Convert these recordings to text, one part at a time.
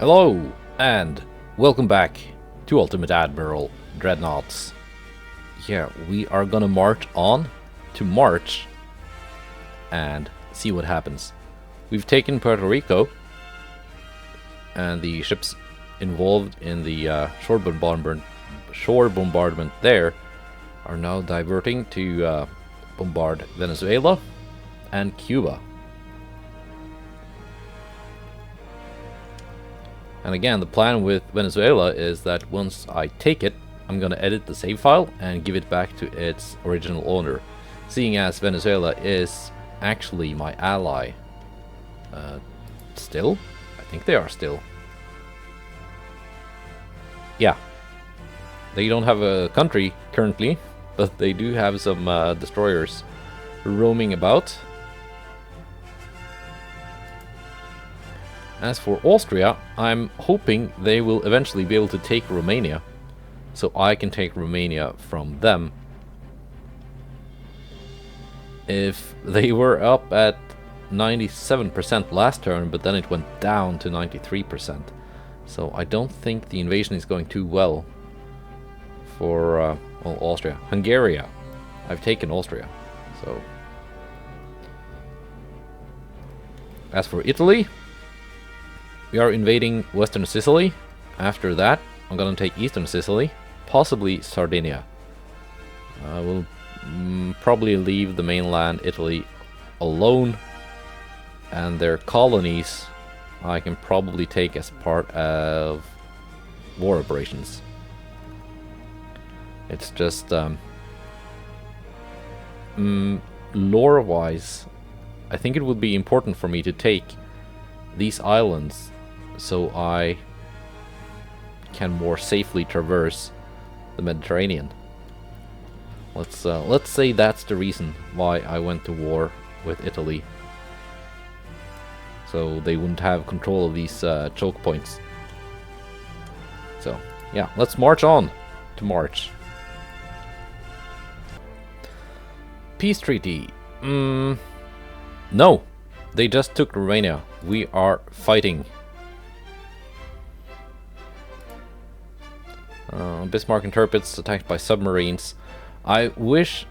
Hello, and welcome back to Ultimate Admiral Dreadnoughts. Yeah, we are gonna march on to March and see what happens. We've taken Puerto Rico, and the ships involved in the shore bombardment there are now diverting to bombard Venezuela and Cuba. And again, the plan with Venezuela is that once I take it, I'm gonna edit the save file and give it back to its original owner, seeing as Venezuela is actually my ally. Still? I think they are still. Yeah. They don't have a country currently, but they do have some destroyers roaming about. As for Austria, I'm hoping they will eventually be able to take Romania, so I can take Romania from them. If they were up at 97% last turn, but then it went down to 93%. So I don't think the invasion is going too well for Austria. Hungary. I've taken Austria. So as for Italy, we are invading Western Sicily. After that, I'm gonna take Eastern Sicily, possibly Sardinia. I will probably leave the mainland Italy alone, and their colonies I can probably take as part of war operations. It's just lore-wise, I think it would be important for me to take these islands so I can more safely traverse the Mediterranean. Let's say that's the reason why I went to war with Italy, so they wouldn't have control of these choke points. So yeah, let's march on to March. Peace treaty. No, they just took Romania. We are fighting. Bismarck interprets attacked by submarines. I wish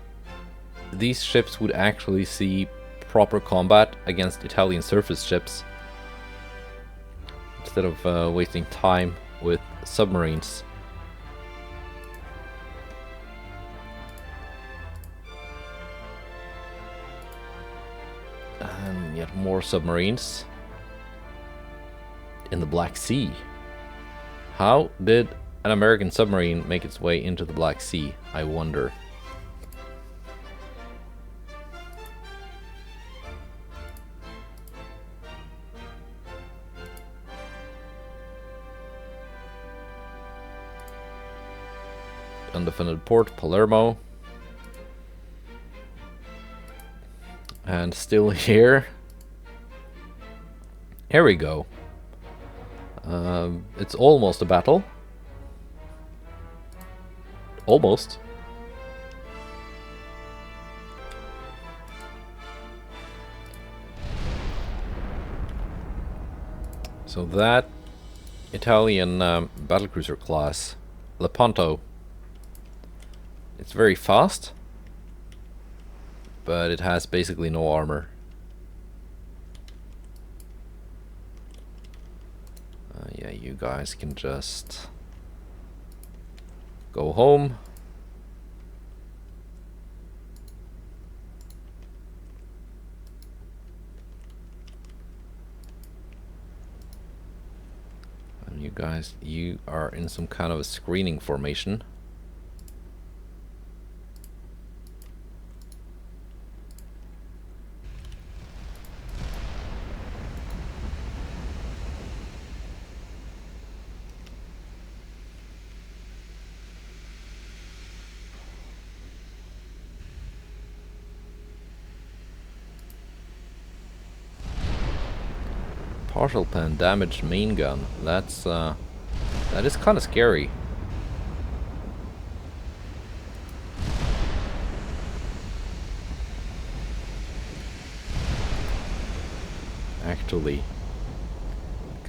these ships would actually see proper combat against Italian surface ships instead of wasting time with submarines. And yet more submarines in the Black Sea. How did an American submarine make its way into the Black Sea, I wonder? Undefended port, Palermo. And still here. Here we go. It's almost a battle. Almost. So that Italian battlecruiser class, Lepanto, it's very fast, but it has basically no armor. Yeah, you guys can just go home. And you guys, you are in some kind of a screening formation. Partial pen damaged main gun. That is kind of scary. Actually,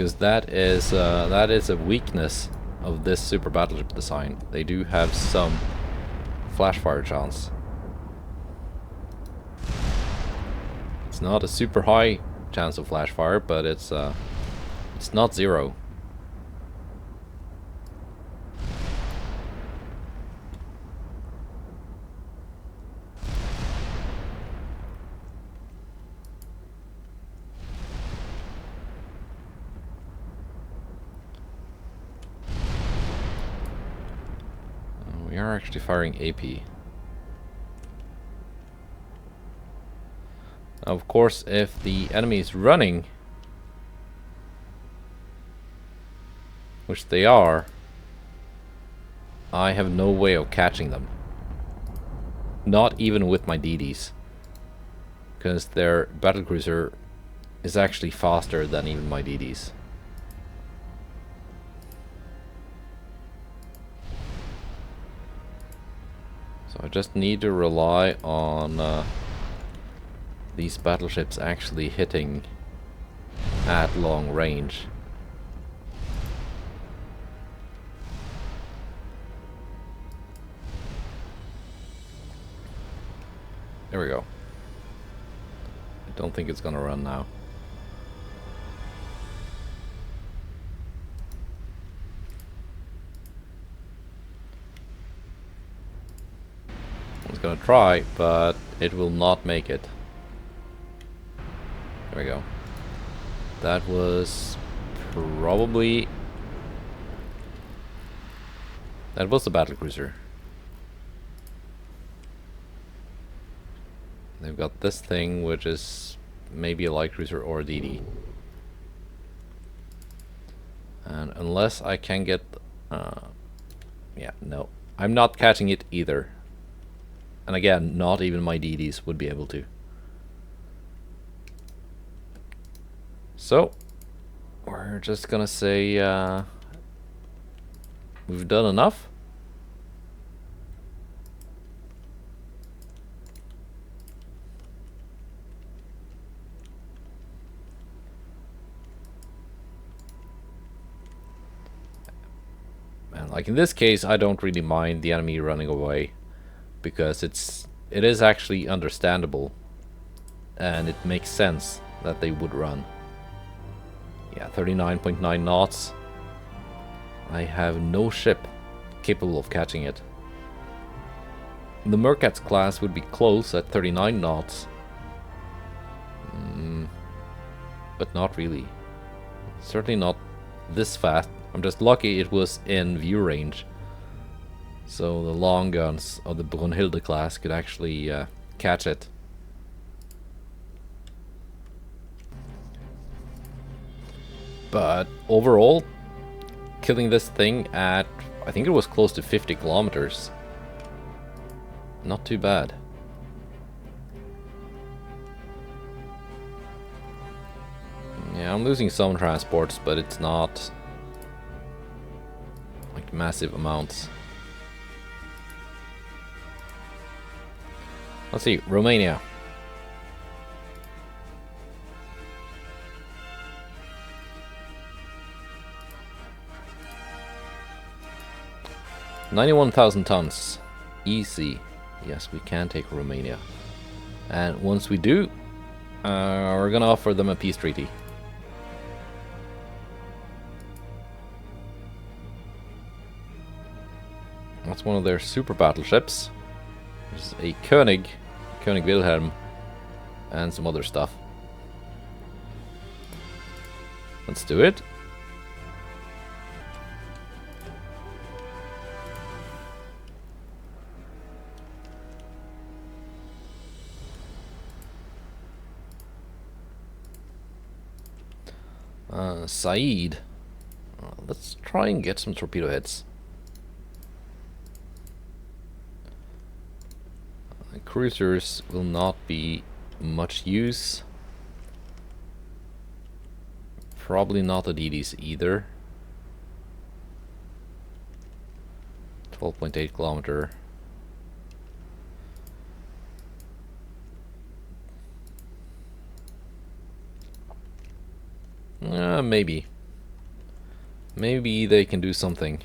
because that is a weakness of this super battleship design. They do have some flash fire chance. It's not a super high chance of flash fire, but it's not zero. We are actually firing AP. Of course, if the enemy is running, which they are, I have no way of catching them. Not even with my DDs. Because their battlecruiser is actually faster than even my DDs. So I just need to rely on these battleships actually hitting at long range. There we go. I don't think it's gonna run now. It's gonna try, but it will not make it. There we go. That was probably... that was the battlecruiser. They've got this thing, which is maybe a light cruiser or a DD. And unless I can get... yeah, no. I'm not catching it either. And again, not even my DDs would be able to. So, we're just gonna say we've done enough. And like in this case, I don't really mind the enemy running away, because it is actually understandable, and it makes sense that they would run. Yeah, 39.9 knots. I have no ship capable of catching it. The Mercats class would be close at 39 knots. But not really. Certainly not this fast. I'm just lucky it was in view range. So the long guns of the Brunhilde class could actually catch it. But overall, killing this thing at, I think it was close to 50 kilometers. Not too bad. Yeah, I'm losing some transports, but it's not like massive amounts. Let's see, Romania. $91,000 tons. Easy. Yes, we can take Romania. And once we do, we're gonna offer them a peace treaty. That's one of their super battleships. There's a König Wilhelm, and some other stuff. Let's do it. Said. Let's try and get some torpedo heads. Cruisers will not be much use. Probably not the DDs either. 12.8 kilometer. Maybe. Maybe they can do something.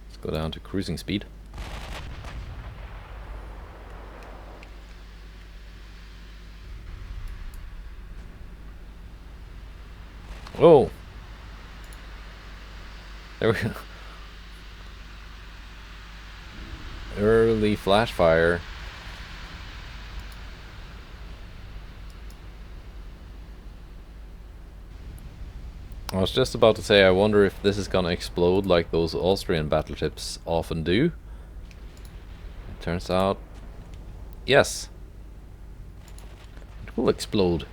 Let's go down to cruising speed. Oh! There we go. Early flash fire. I was just about to say, I wonder if this is gonna explode like those Austrian battleships often do. It turns out, yes. It will explode.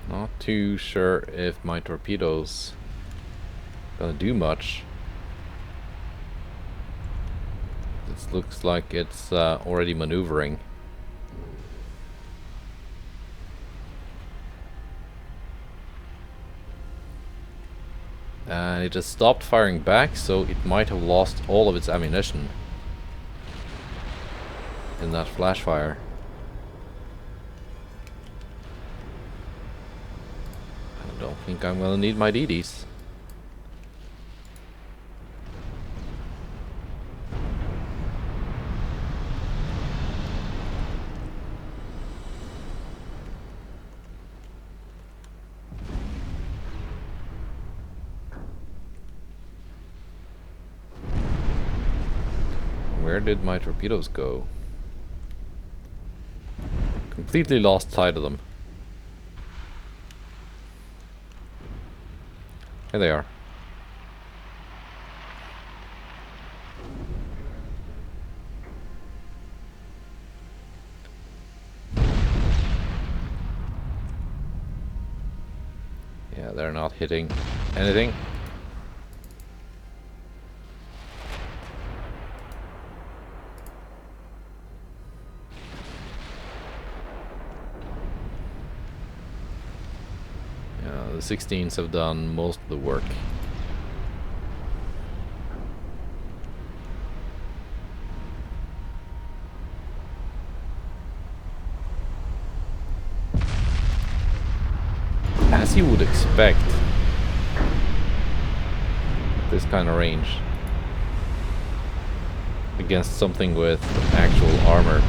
Not too sure if my torpedoes gonna do much. This looks like it's already maneuvering. And it just stopped firing back, so it might have lost all of its ammunition in that flash fire. I don't think I'm gonna need my DDs. Where did my torpedoes go? Completely lost sight of them. Here they are. Yeah, they're not hitting anything. Yeah, the 16s have done most of the work. As you would expect, this kind of range against something with actual armor.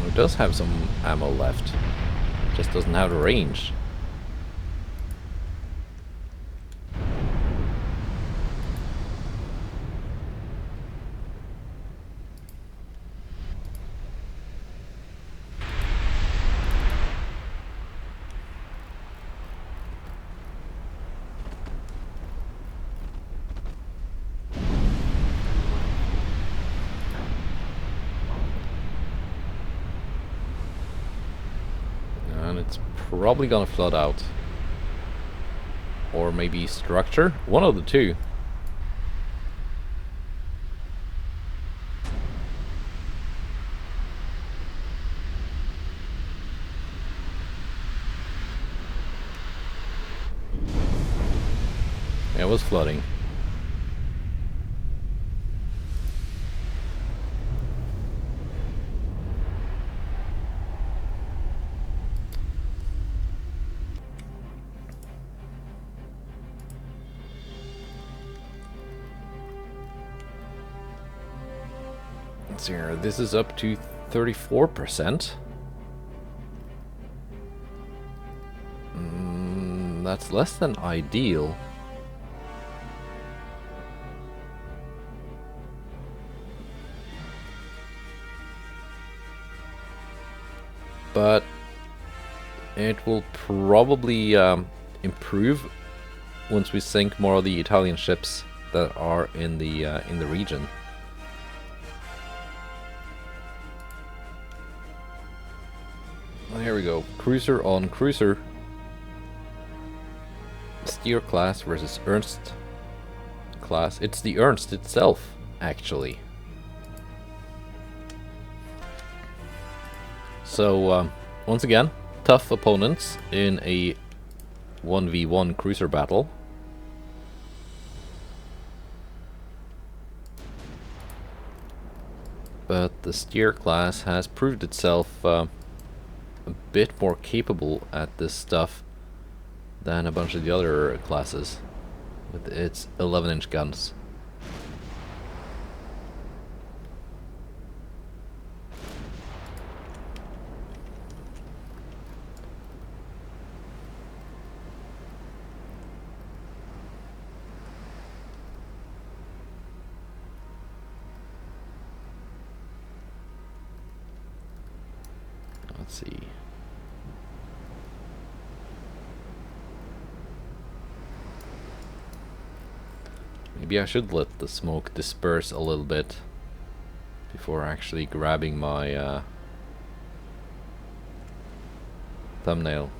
It does have some ammo left. Just doesn't have the range. And it's probably gonna flood out. Or maybe structure? One of the two. Yeah, it was flooding. Let's see here. This is up to 34%. That's less than ideal. But it will probably improve once we sink more of the Italian ships that are in the region. Here we go. Cruiser on cruiser. Steer class versus Ernst class. It's the Ernst itself, actually. So, once again, tough opponents in a 1v1 cruiser battle. But the Steer class has proved itself a bit more capable at this stuff than a bunch of the other classes with its 11-inch guns. Let's see. Maybe I should let the smoke disperse a little bit before actually grabbing my thumbnail.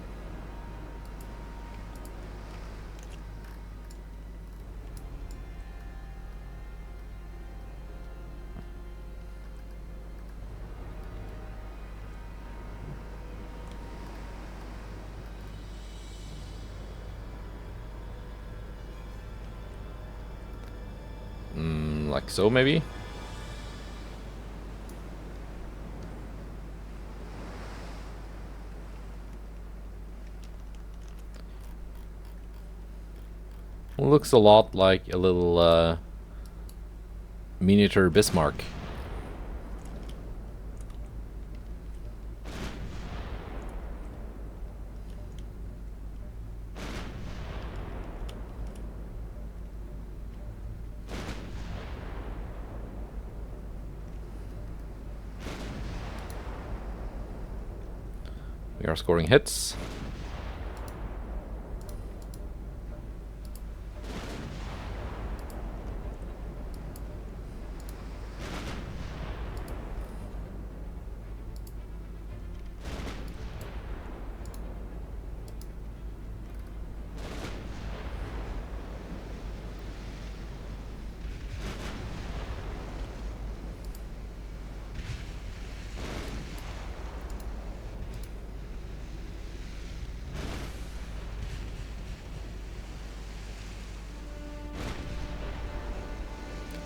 Like so, maybe? Looks a lot like a little miniature Bismarck. We are scoring hits.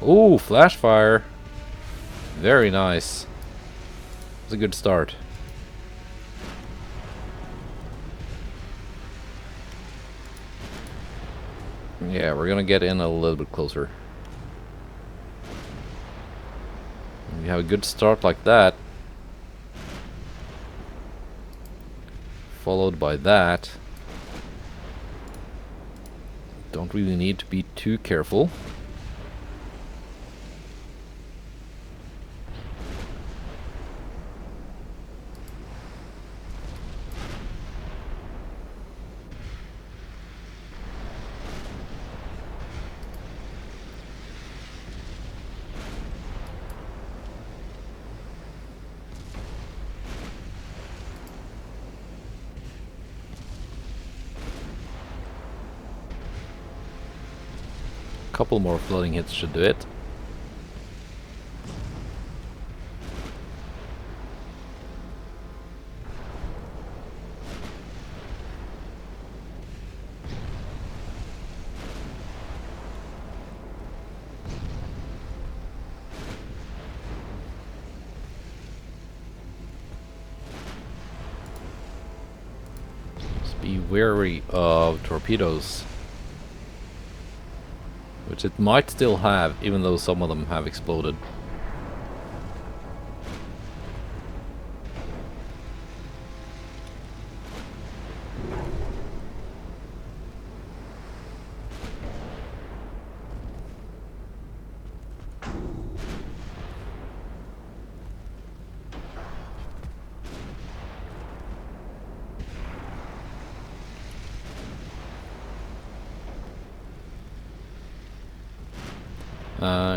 Ooh, flash fire. Very nice. It's a good start. Yeah, we're gonna get in a little bit closer. When you have a good start like that, followed by that, don't really need to be too careful. Couple more floating hits should do it. Just be wary of torpedoes, which it might still have, even though some of them have exploded.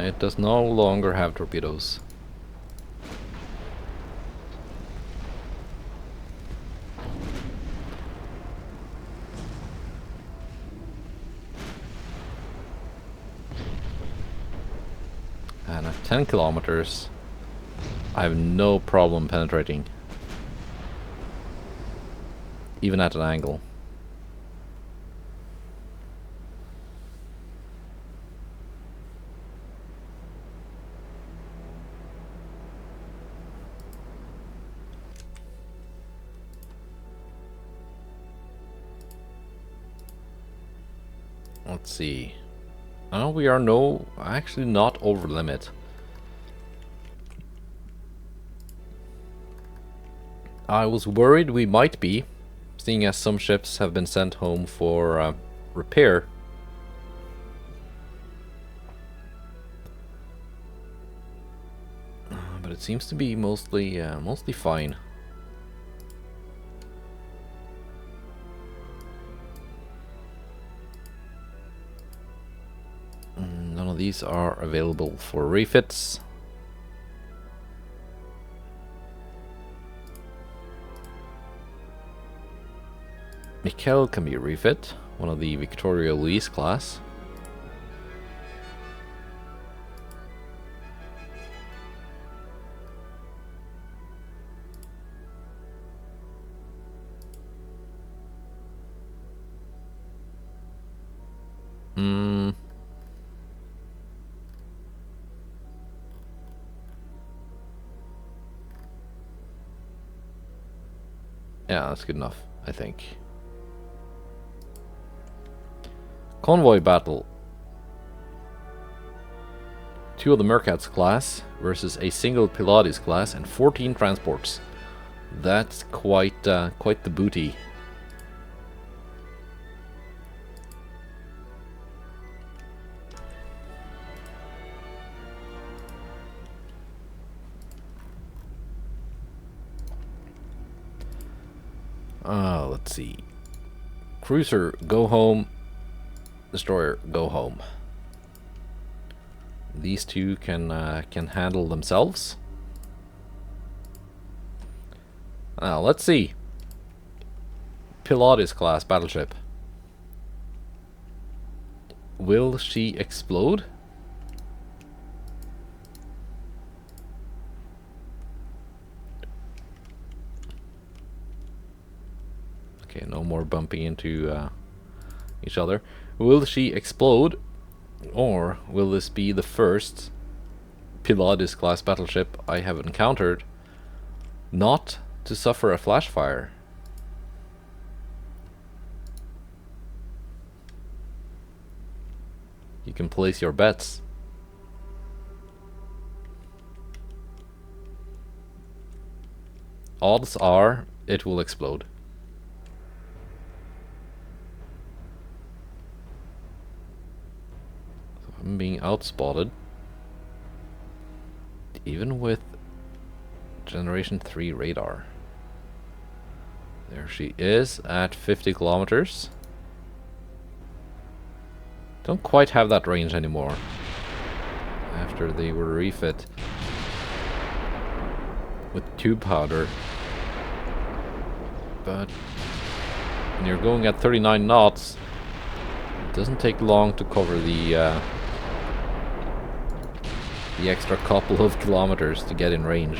It does no longer have torpedoes. And at 10 kilometers, I have no problem penetrating. Even at an angle. Let's see. Oh, we are actually not over limit. I was worried we might be, seeing as some ships have been sent home for repair. But it seems to be mostly fine. None of these are available for refits. Mikkel can be a refit, one of the Victoria Louise class. Yeah, that's good enough, I think. Convoy battle. 2 of the Mercats class versus a single Pylades class and 14 transports. That's quite the booty. Let's see. Cruiser, go home. Destroyer, go home. These two can handle themselves. Now let's see. Pylades class battleship. Will she explode? Okay, no more bumping into each other. Will she explode, or will this be the first Pylades class battleship I have encountered not to suffer a flash fire? You can place your bets. Odds are it will explode. I'm being outspotted. Even with Generation 3 radar. There she is at 50 kilometers. Don't quite have that range anymore. After they were refit with tube powder. But when you're going at 39 knots, it doesn't take long to cover the extra couple of kilometers to get in range.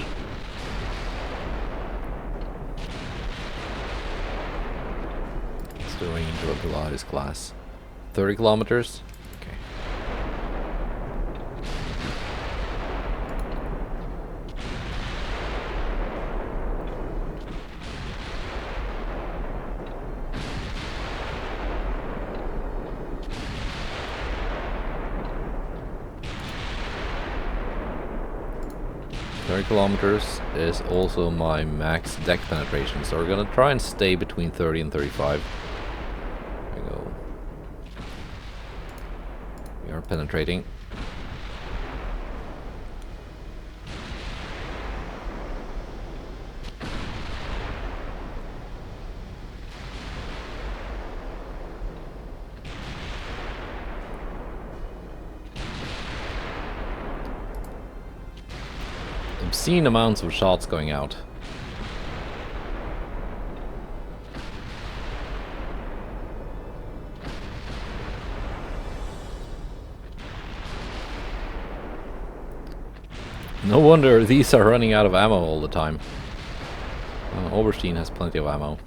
What's the range of a Pylades class? 30 kilometers? Okay. Kilometers is also my max deck penetration, so we're gonna try and stay between 30 and 35. There we go. We are penetrating. obscene amounts of shots going out. No wonder these are running out of ammo all the time. Austrian has plenty of ammo.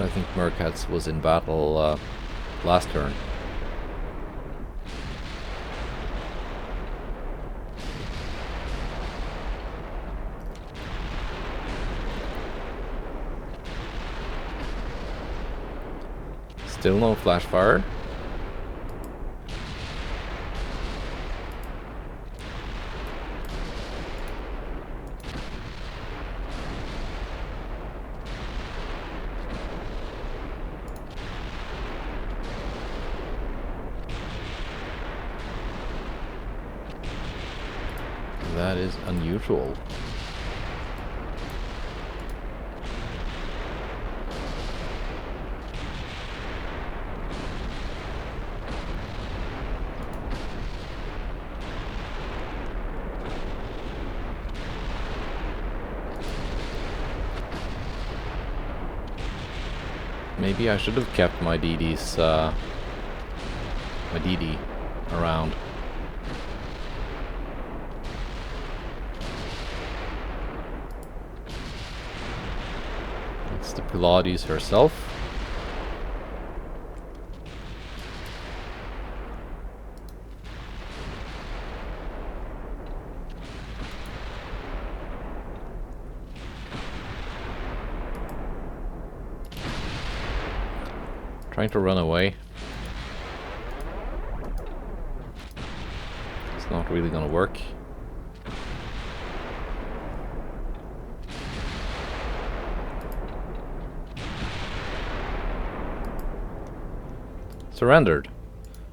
I think Mercats was in battle last turn. Still no flash fire. That is unusual. Maybe I should have kept my DDs, my DD around. It's the Pylades herself. Trying to run away. It's not really gonna work. Surrendered.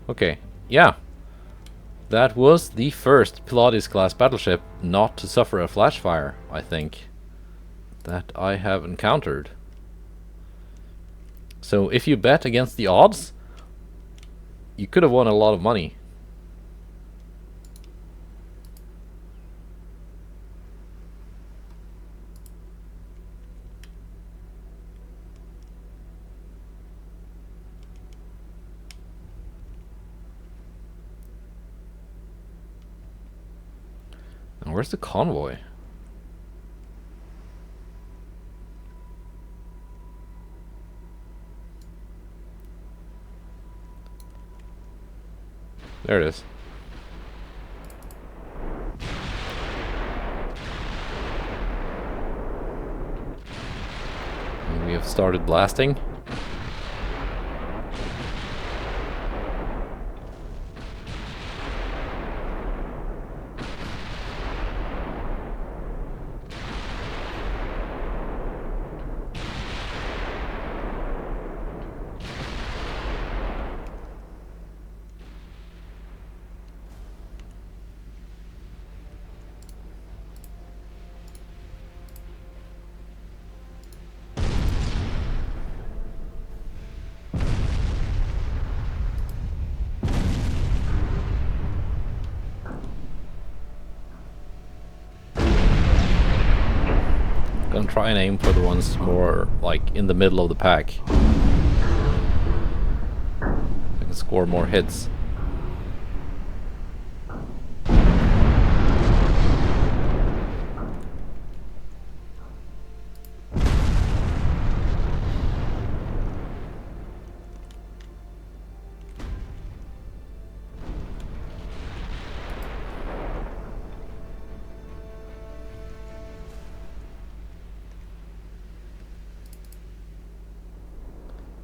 Okay, yeah. That was the first Pylades class battleship not to suffer a flash fire, I think, that I have encountered. So if you bet against the odds, you could have won a lot of money. And where's the convoy? There it is. And we have started blasting. Gonna try and aim for the ones more like in the middle of the pack. I can score more hits.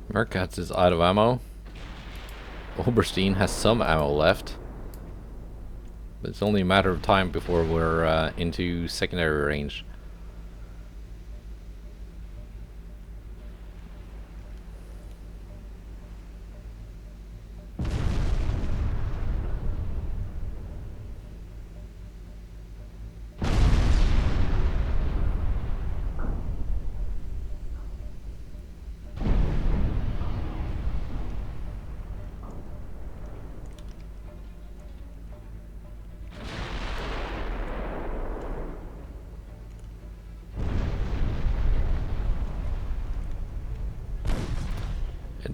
Mercats is out of ammo. Austrian has some ammo left. But it's only a matter of time before we're into secondary range.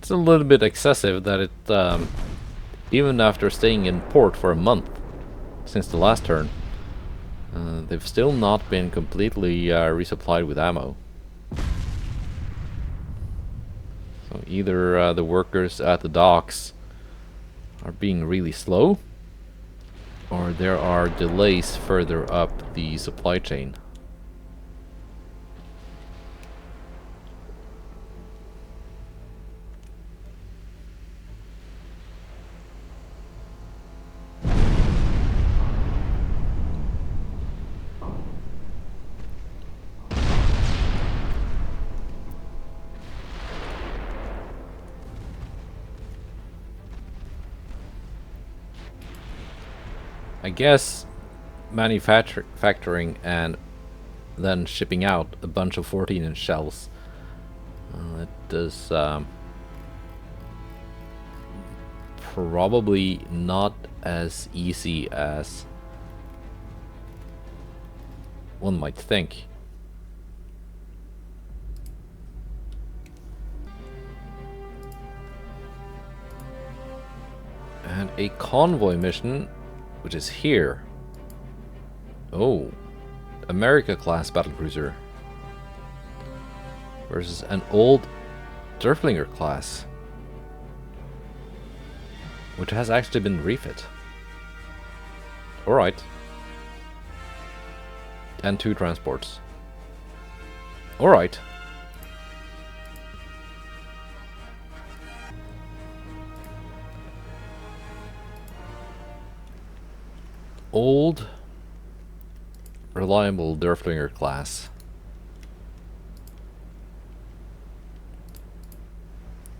It's a little bit excessive that it, even after staying in port for a month since the last turn, they've still not been completely resupplied with ammo. So either the workers at the docks are being really slow, or there are delays further up the supply chain. I guess manufacturing and then shipping out a bunch of 14-inch shells, it does probably not as easy as one might think. And a convoy mission, which is here. Oh, America-class battlecruiser versus an old Derflinger class, which has actually been refit. Alright. And 2 transports. Alright. Old, reliable Derflinger class.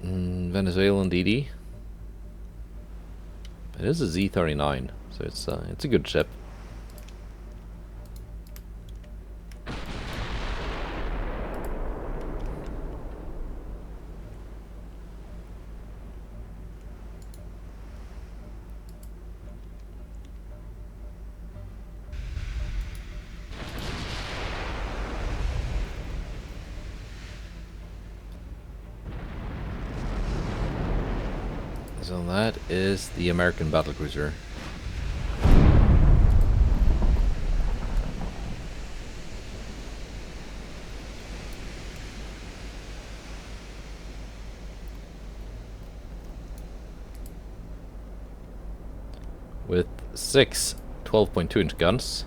Venezuelan DD. It is a Z-39, so it's a good ship. So that is the American battlecruiser. With 6 12.2-inch guns.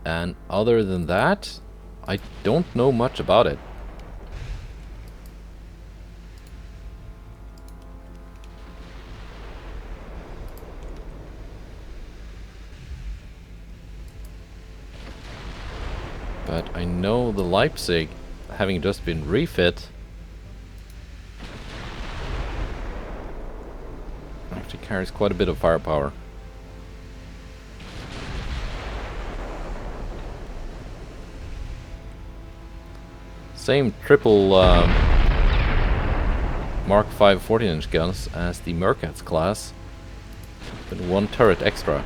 And other than that, I don't know much about it. But I know the Leipzig, having just been refit, actually carries quite a bit of firepower. Same triple Mark V 14-inch guns as the Mercats class, but 1 turret extra.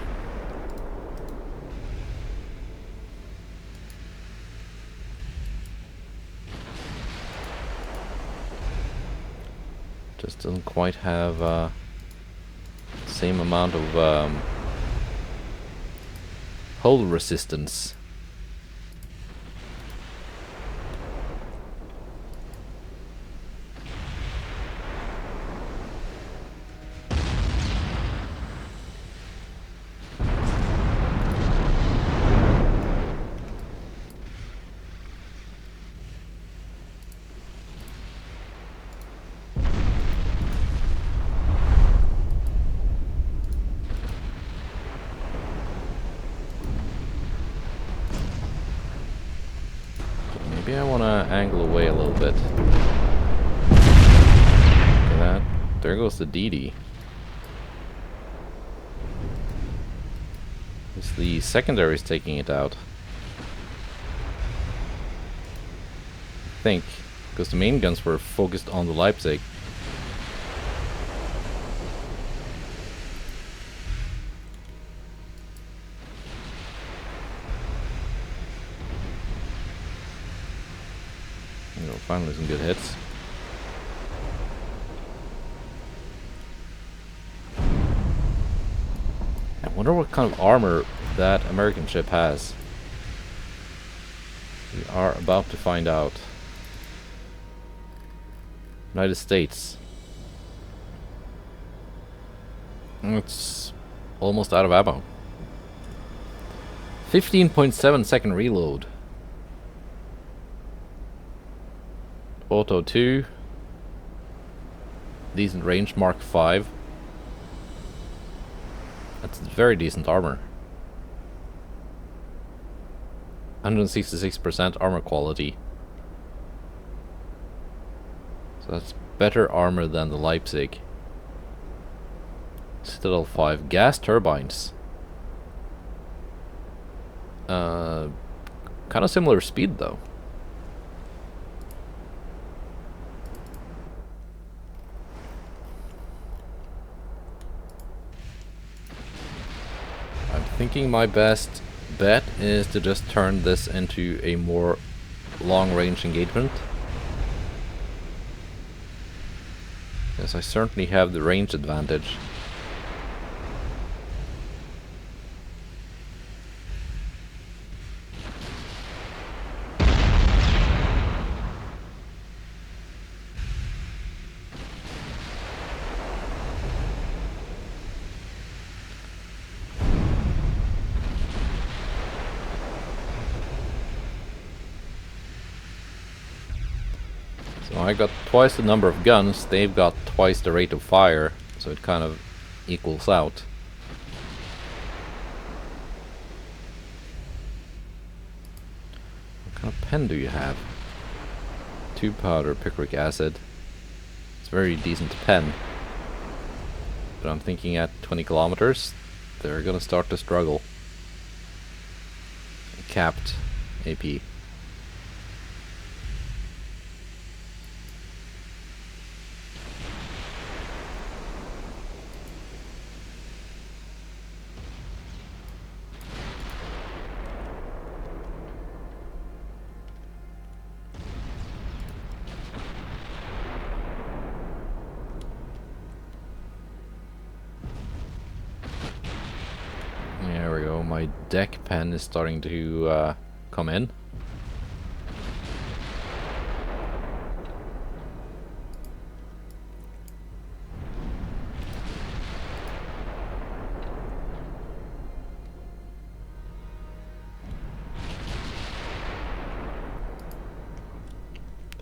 Just doesn't quite have the same amount of hull resistance. Maybe I want to angle away a little bit. Look at that. There goes the DD. It's the secondaries taking it out. I think, because the main guns were focused on the Leipzig. finally some good hits. I wonder what kind of armor that American ship has. We are about to find out. United States. It's almost out of ammo. 15.7 second reload. Auto 2. Decent range, Mark 5. That's very decent armor. 166% armor quality. So that's better armor than the Leipzig. Citadel 5. Gas turbines. Kind of similar speed though. I'm thinking my best bet is to just turn this into a more long-range engagement. Yes, I certainly have the range advantage. So I got twice the number of guns, they've got twice the rate of fire, so it kind of equals out. What kind of pen do you have? 2 powder picric acid. It's a very decent pen. But I'm thinking at 20 kilometers, they're gonna start to struggle. Capped AP. There we go, my deck pen is starting to come in.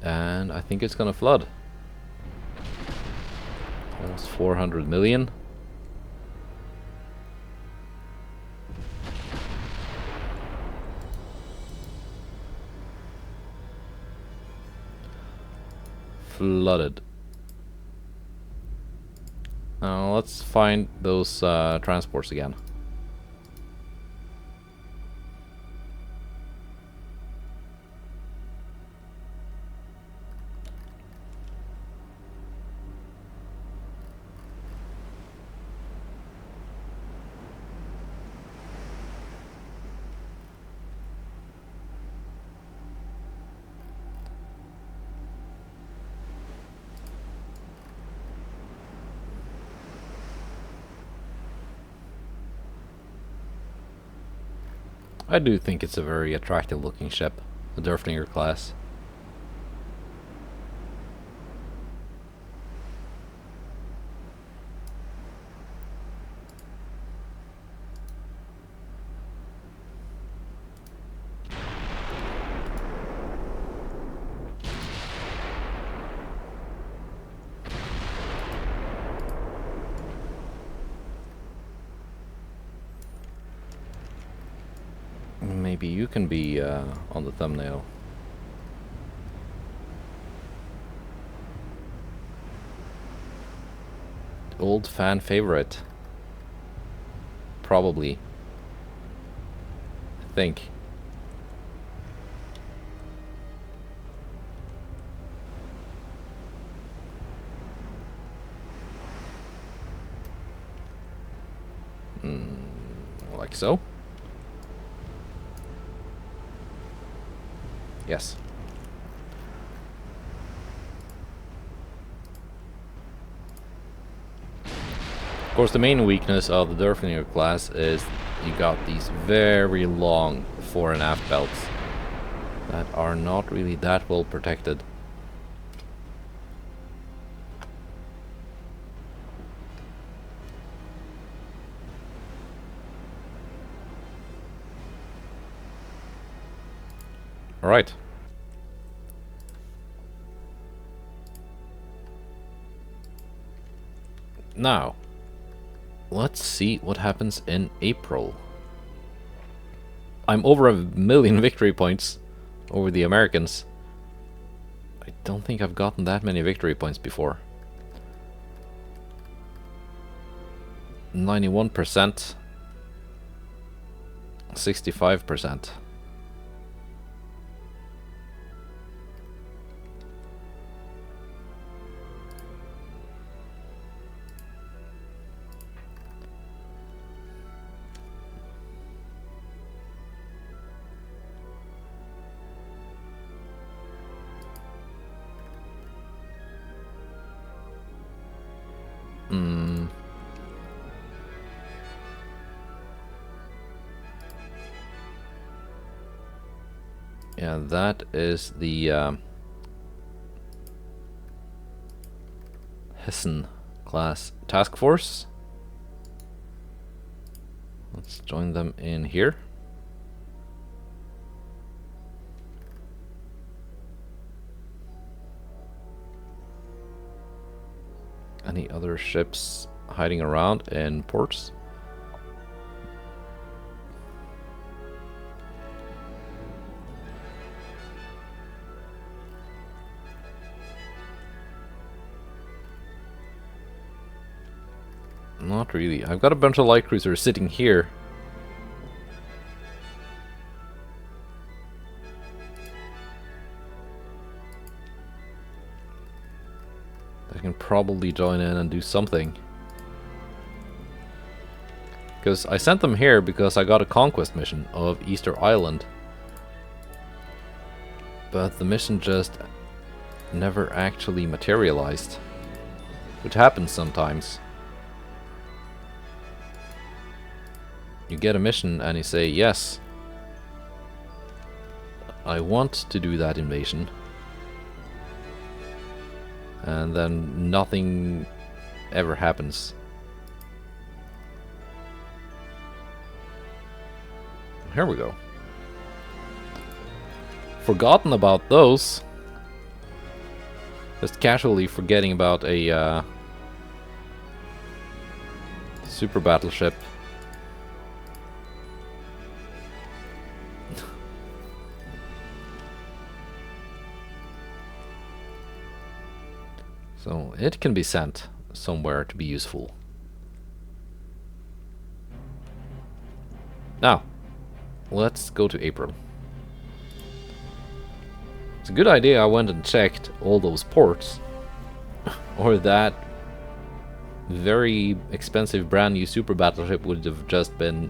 And I think it's gonna flood. Almost 400 million. Flooded. Now let's find those transports again. I do think it's a very attractive looking ship, the Derflinger class. Maybe you can be on the thumbnail. Old fan favorite. Probably. I think. Like so. Yes. course, the main weakness of the Derfinier class is you got these very long fore and aft belts that are not really that well protected. Alright. Now, let's see what happens in April. I'm over 1,000,000 victory points over the Americans. I don't think I've gotten that many victory points before. 91%. 65%. Yeah, that is the Hessen class task force. Let's join them in here. Any other ships hiding around in ports? Not really. I've got a bunch of light cruisers sitting here. I can probably join in and do something. Because I sent them here because I got a conquest mission of Easter Island. But the mission just never actually materialized. Which happens sometimes. You get a mission and you say, yes, I want to do that invasion. And then nothing ever happens. Here we go. Forgotten about those. Just casually forgetting about a super battleship. So it can be sent somewhere to be useful. Now, let's go to April. It's a good idea I went and checked all those ports, or that very expensive brand new super battleship would have just been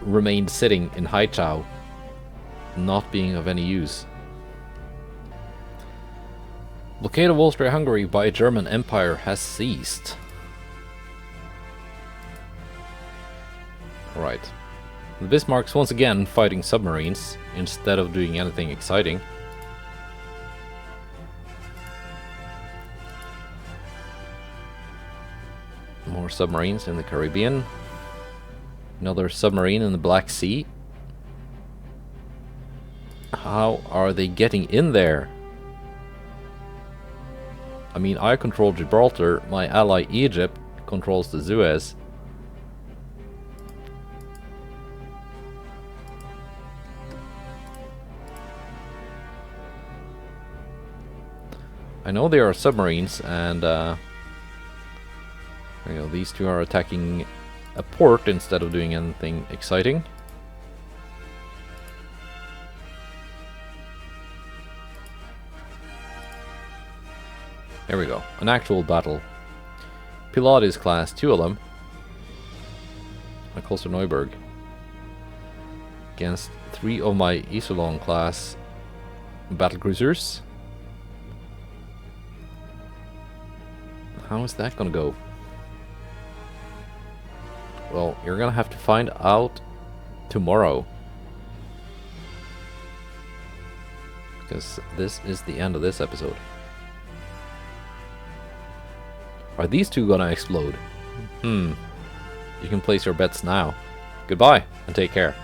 remained sitting in Haichao, not being of any use. Blockade of Austria-Hungary by German Empire has ceased. Right. The Bismarck's once again fighting submarines instead of doing anything exciting. More submarines in the Caribbean. Another submarine in the Black Sea. How are they getting in there? I mean, I control Gibraltar, my ally Egypt controls the Suez. I know they are submarines, and you know, these two are attacking a port instead of doing anything exciting. There we go, an actual battle. Pylades class, 2 of them. My Coastal Neuburg. Against 3 of my Isolon class battlecruisers. How is that gonna go? Well, you're gonna have to find out tomorrow. Because this is the end of this episode. Are these two gonna explode? You can place your bets now. Goodbye, and take care.